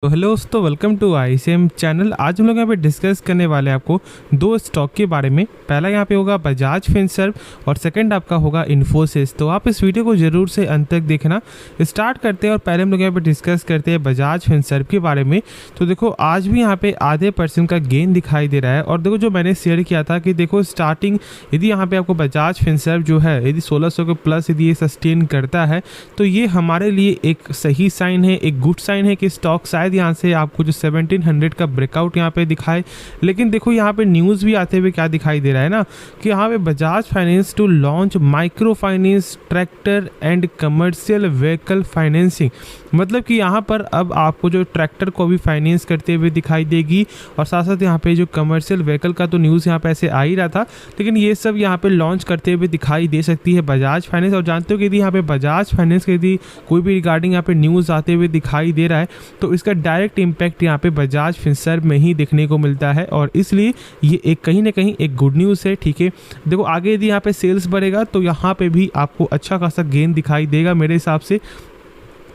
तो हेलो दोस्तों, welcome to ICM channel. आज हम लोग यहाँ पे डिस्कस करने वाले हैं आपको दो स्टॉक के बारे में। पहला यहाँ पे होगा बजाज फिनसर्व और सेकंड आपका होगा इन्फोसिस। तो आप इस वीडियो को ज़रूर से अंत तक देखना। स्टार्ट करते हैं और पहले हम लोग यहाँ पे डिस्कस करते हैं बजाज फिनसर्व के बारे में। तो देखो आज भी यहाँ पे आधे % का गेन दिखाई दे रहा है। और देखो जो मैंने शेयर किया था कि देखो स्टार्टिंग यदि यहाँ पे आपको बजाज फिनसर्व जो है यदि 1600 के प्लस यदि ये सस्टेन करता है तो ये हमारे लिए एक सही साइन है, एक गुड साइन है कि स्टॉक शायद यहाँ से आपको जो 1700 का ब्रेकआउट यहाँ पे दिखाए। लेकिन देखो यहाँ पे न्यूज़ भी आते हुए क्या दिखाई दे रहा है ना कि यहाँ पे Bajaj finance to launch micro finance tractor and commercial vehicle financing. मतलब कि यहाँ पर अब आपको जो ट्रैक्टर को भी फाइनेंस करते हुए दिखाई देगी और साथ साथ यहाँ पे जो कमर्शियल व्हीकल का तो न्यूज़ यहाँ पे ऐसे आ ही रहा था, लेकिन ये सब यहाँ पे लॉन्च करते हुए दिखाई दे सकती है बजाज फाइनेंस। और जानते हो कि यदि यहाँ पे बजाज फाइनेंस के यदि कोई भी रिगार्डिंग यहाँ पे न्यूज़ आते हुए दिखाई दे रहा है तो इसका डायरेक्ट इम्पैक्ट यहाँ पे बजाज फिनसर्व में ही देखने को मिलता है। और इसलिए ये एक कहीं ना कहीं एक गुड न्यूज़ है। ठीक है, देखो आगे यदि यहाँ पे सेल्स बढ़ेगा तो यहाँ पे भी आपको अच्छा खासा गेन दिखाई देगा मेरे हिसाब से।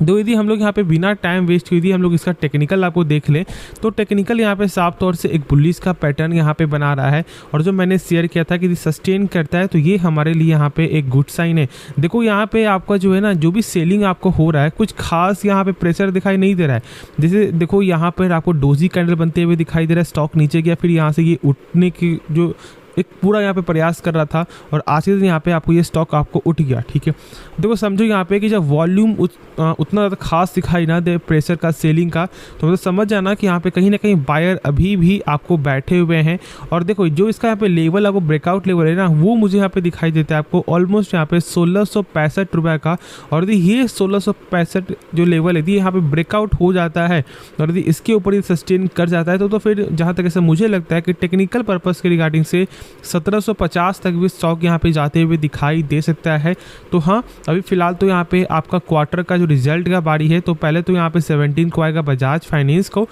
दो यदि हम लोग यहाँ पे बिना टाइम वेस्ट किए यदि हम लोग इसका टेक्निकल आपको देख लें तो टेक्निकल यहाँ पे साफ तौर से एक बुलिश का पैटर्न यहाँ पे बना रहा है। और जो मैंने शेयर किया था कि यदि सस्टेन करता है तो ये हमारे लिए यहाँ पे एक गुड साइन है। देखो यहाँ पे आपका जो है ना जो भी सेलिंग आपको हो रहा है कुछ खास यहाँ पे प्रेशर दिखाई नहीं दे रहा है। जैसे देखो यहाँ पर आपको डोजी कैंडल बनते हुए दिखाई दे रहा है, स्टॉक नीचे गया, फिर यहाँ से ये उठने की जो एक पूरा यहाँ पे प्रयास कर रहा था और आज के दिन यहाँ पे आपको ये स्टॉक आपको उठ गया। ठीक है, देखो समझो यहाँ पे कि जब वॉल्यूम उतना ज़्यादा खास दिखाई ना दे प्रेशर का सेलिंग का तो मतलब समझ जाना कि यहाँ पे कहीं ना कहीं बायर अभी भी आपको बैठे हुए हैं। और देखो जो इसका यहाँ पे लेवल आपको ब्रेकआउट लेवल है ना वो मुझे यहाँ पे दिखाई देता है आपको ऑलमोस्ट यहाँ पे 1665 रुपये का। और यदि ये 1665 जो लेवल यदि यहाँ पे ब्रेकआउट हो जाता है और यदि इसके ऊपर सस्टेन कर जाता है तो फिर जहाँ तक ऐसा मुझे लगता है कि टेक्निकल पर्पज़ के रिगार्डिंग से 1750 तक भी स्टॉक यहाँ पे जाते हुए दिखाई दे सकता है। तो हाँ, अभी फिलहाल तो यहाँ पे आपका क्वार्टर का जो रिजल्ट का बारी है तो पहले तो यहाँ पे 17 को आएगा बजाज फाइनेंस को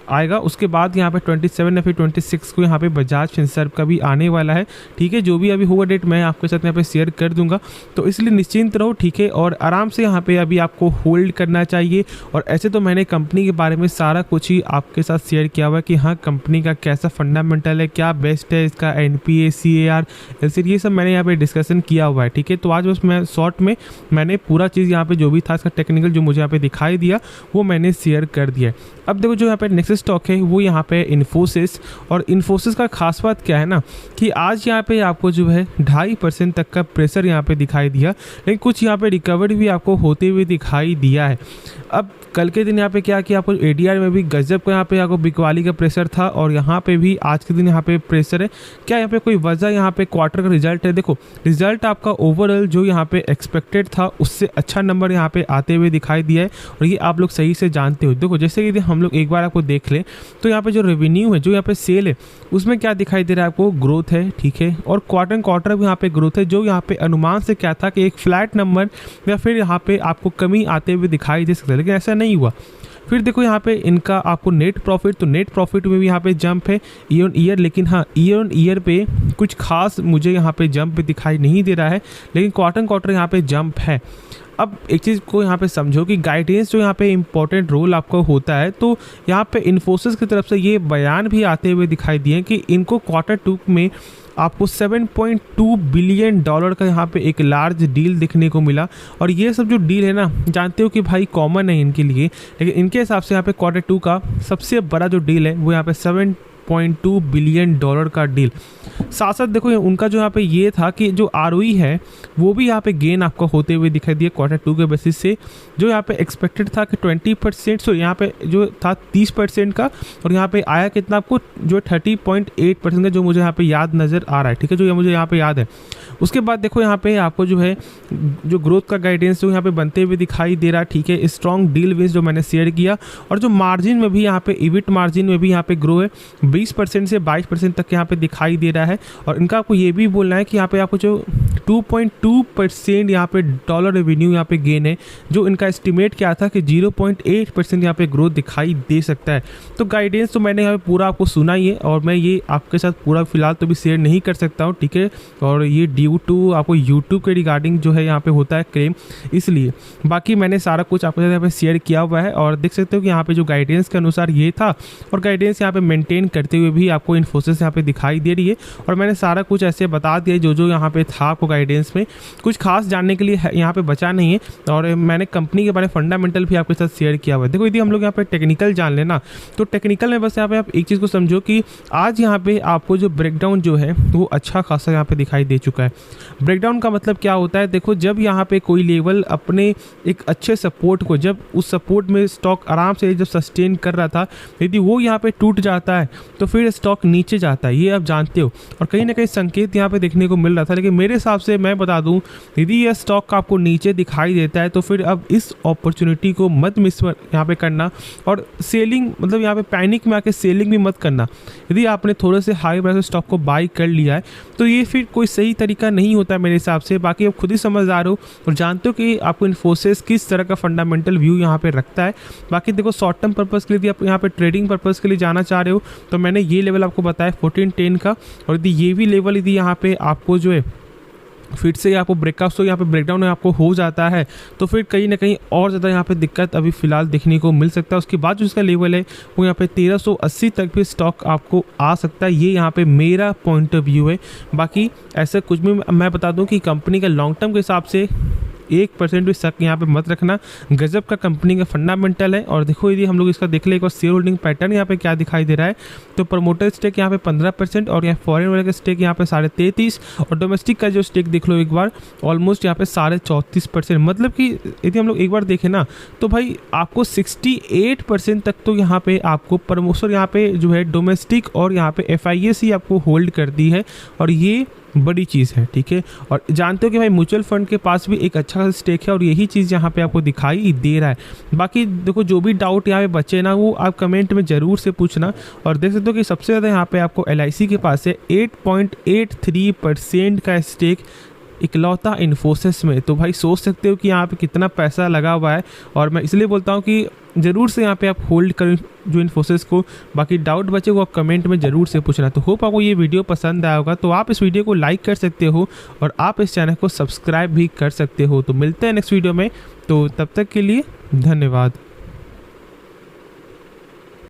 आएगा, उसके बाद यहाँ पे 27 या फिर 26 को यहाँ पे बजाज फिनसर्व का भी आने वाला है। ठीक है, जो भी अभी होगा डेट मैं आपके साथ यहाँ पे शेयर कर दूंगा, तो इसलिए निश्चिंत रहो। ठीक है, और आराम से यहाँ पे अभी आपको होल्ड करना चाहिए। और ऐसे तो मैंने कंपनी के बारे में सारा कुछ ही आपके साथ शेयर किया हुआ है कि हाँ कंपनी का कैसा फंडामेंटल है, क्या बेस्ट है, इसका NPA CAR LCR ये सब मैंने यहाँ पे डिस्कशन किया हुआ है। ठीक है, तो आज बस मैं शॉर्ट में मैंने पूरा चीज़ यहाँ पे जो भी था इसका टेक्निकल जो मुझे यहाँ पे दिखाई दिया वो मैंने शेयर कर दिया। अब देखो जो यहाँ पे नेक्स्ट स्टॉक है वो यहाँ पे इन्फोसिस। और इन्फोसिस का खास बात क्या है ना कि आज यहाँ पे आपको जो है 2.5% तक का प्रेशर यहाँ पे दिखाई दिया, लेकिन कुछ यहाँ पे रिकवरी भी आपको होते हुए दिखाई दिया है। अब कल के दिन यहाँ पे क्या किया आपको ADR में भी गजब का यहाँ पे आपको बिकवाली का प्रेशर था और यहाँ पे भी आज के दिन यहाँ पे प्रेशर है। क्या यहाँ पे कोई वजह यहाँ पे क्वार्टर का रिजल्ट है, देखो रिजल्ट आपका ओवरऑल जो यहाँ पे एक्सपेक्टेड था उससे अच्छा नंबर यहाँ पे आते हुए दिखाई दिया है और ये आप लोग सही से जानते हो। देखो जैसे कि हम लोग एक बार आपको देख लें तो यहाँ पे जो रेवेन्यू है जो यहाँ पे सेल है उसमें क्या दिखाई दे रहा है आपको ग्रोथ है। ठीक है, और क्वार्टर भी यहाँ पे ग्रोथ है, जो यहाँ पे अनुमान से क्या था कि एक फ्लैट नंबर या फिर यहाँ पे आपको कमी आते हुए दिखाई दे सकता है, लेकिन ऐसा नहीं हुआ। फिर देखो यहाँ पे इनका आपको नेट प्रॉफिट, तो नेट प्रॉफिट में भी यहाँ पे जंप है ईयर ऑन ईयर, लेकिन हाँ ईयर ऑन ईयर पे कुछ खास मुझे यहाँ पे जंप दिखाई नहीं दे रहा है, लेकिन क्वार्टर यहाँ पे जंप है। अब एक चीज़ को यहाँ पे समझो कि गाइडेंस जो यहाँ पे इंपॉर्टेंट रोल आपको होता है, तो यहाँ पे इन्फोसिस की तरफ से ये बयान भी आते हुए दिखाई दिए कि इनको Q2 में आपको $7.2 बिलियन का यहाँ पे एक लार्ज डील देखने को मिला। और ये सब जो डील है ना जानते हो कि भाई कॉमन है इनके लिए, लेकिन इनके हिसाब से यहाँ पे Q2 का सबसे बड़ा जो डील है वो यहाँ पे $7.2 बिलियन का डील। साथ साथ देखो उनका जो यहाँ पे ये था कि जो ROE है वो भी यहाँ पे गेन आपको होते हुए दिखाई दिया Q2 के बेसिस से, जो यहाँ पे एक्सपेक्टेड था कि 20%, सो यहाँ पे जो था 30% का और यहाँ पे आया कितना आपको जो 30.8% का, जो मुझे यहाँ पे याद नज़र आ रहा है। ठीक है, जो मुझे यहाँ पे याद है। उसके बाद देखो यहाँ पे आपको जो है जो ग्रोथ का गाइडेंस जो यहाँ पे बनते हुए दिखाई दे रहा है। ठीक है, स्ट्रॉन्ग डील विंस जो मैंने शेयर किया, और जो मार्जिन में भी यहाँ पे EBIT मार्जिन में भी यहाँ पे ग्रो है 20% से 22% तक यहाँ पे दिखाई दे रहा है। और इनका आपको ये भी बोलना है कि यहाँ पे आपको जो 2.2% यहाँ पे डॉलर रेवेन्यू यहाँ पे गेन है, जो इनका एस्टिमेट क्या था कि 0.8% यहाँ पे ग्रोथ दिखाई दे सकता है। तो गाइडेंस तो मैंने यहाँ पे पूरा आपको सुना ही है और मैं ये आपके साथ पूरा फिलहाल तो भी शेयर नहीं कर सकता हूँ, ठीक है। और ये ड्यू टू आपको यूट्यूब के रिगार्डिंग जो है यहाँ पे होता है क्लेम, इसलिए बाकी मैंने सारा कुछ आपके साथ यहाँ पे शेयर किया हुआ है। और देख सकते हो कि यहाँ पे जो गाइडेंस के अनुसार ये था और गाइडेंस यहाँ पे मेंटेन करते हुए भी आपको इन्फोसिस यहाँ पे दिखाई दे रही है। और मैंने सारा कुछ ऐसे बता दिया जो जो यहाँ पे था आपको गाइडेंस में, कुछ खास जानने के लिए यहाँ पे बचा नहीं है। और मैंने कंपनी के बारे में फंडामेंटल भी आपके साथ शेयर किया हुआ है। देखो यदि हम लोग यहाँ पे टेक्निकल जान लेना, तो टेक्निकल में बस यहाँ पे आप एक चीज़ को समझो कि आज यहाँ पे आपको जो ब्रेकडाउन जो है वो अच्छा खासा यहाँ पे दिखाई दे चुका है। ब्रेकडाउन का मतलब क्या होता है, देखो जब यहाँ पे कोई लेवल अपने एक अच्छे सपोर्ट को, जब उस सपोर्ट में स्टॉक आराम से जब सस्टेन कर रहा था, यदि वो यहाँ पे टूट जाता है तो फिर स्टॉक नीचे जाता है, ये आप जानते हो। और कहीं ना कहीं संकेत यहाँ पे देखने को मिल रहा था। लेकिन मेरे हिसाब से मैं बता दूं, यदि यह स्टॉक आपको नीचे दिखाई देता है तो फिर अब इस अपॉर्चुनिटी को मत मिस यहाँ पे करना। और सेलिंग मतलब यहाँ पे पैनिक में आके सेलिंग भी मत करना। यदि आपने थोड़े से हाई प्राइस स्टॉक को बाई कर लिया है तो ये फिर कोई सही तरीका नहीं होता है मेरे हिसाब से। बाकी आप खुद ही समझदार हो और जानते हो कि आपको इन्फोसिस किस तरह का फंडामेंटल व्यू यहाँ पे रखता है। बाकी देखो शॉर्ट टर्म पर्पस के लिए, यदि आप यहाँ पे ट्रेडिंग पर्पस के लिए जाना चाह रहे हो तो मैंने ये लेवल आपको बताया 1410 का। और यदि ये भी लेवल यदि यहाँ पे आपको जो है फिर से आपको ब्रेकआउट तो यहाँ पे ब्रेकडाउन आपको हो जाता है तो फिर कहीं ना कहीं और ज़्यादा यहाँ पे दिक्कत अभी फिलहाल देखने को मिल सकता है। उसके बाद जो इसका लेवल है वो यहाँ पे 1380 तक भी स्टॉक आपको आ सकता है। ये यहाँ पे मेरा पॉइंट ऑफ व्यू है। बाकी ऐसा कुछ भी मैं बता दूं कि कंपनी का लॉन्ग टर्म के हिसाब से 1% भी शक यहाँ पे मत रखना। गजब का कंपनी का फंडामेंटल है। और देखो यदि हम लोग इसका देख ले एक बार शेयर होल्डिंग पैटर्न यहाँ पे क्या दिखाई दे रहा है, तो प्रमोटर स्टेक यहाँ पे 15% और यहाँ फॉरेन वाले का स्टेक यहाँ पे 33.5% और डोमेस्टिक का जो स्टेक देख लो एक बार ऑलमोस्ट यहाँ पे 34.5%। मतलब कि यदि हम लोग एक बार देखें ना तो भाई आपको 68% तक तो यहाँ पे आपको प्रमोटर यहाँ पे जो है डोमेस्टिक और यहाँ पे FIS ही आपको होल्ड कर दी है और ये बड़ी चीज़ है, ठीक है। और जानते हो कि भाई म्यूचुअल फंड के पास भी एक अच्छा स्टेक है और यही चीज़ यहाँ पे आपको दिखाई दे रहा है। बाकी देखो जो भी डाउट यहाँ पे बचे ना वो आप कमेंट में ज़रूर से पूछना। और देख सकते हो कि सबसे ज़्यादा यहाँ पे आपको LIC के पास है 8.83% का स्टेक इकलौता इन्फोसिस में। तो भाई सोच सकते हो कि यहाँ पे कितना पैसा लगा हुआ है। और मैं इसलिए बोलता हूँ कि ज़रूर से यहाँ पे आप होल्ड करें जो इन्फोसिस को। बाकी डाउट बचे वो आप कमेंट में ज़रूर से पूछना। तो होप आपको ये वीडियो पसंद आया होगा, तो आप इस वीडियो को लाइक कर सकते हो और आप इस चैनल को सब्सक्राइब भी कर सकते हो। तो मिलते हैं नेक्स्ट वीडियो में, तो तब तक के लिए धन्यवाद।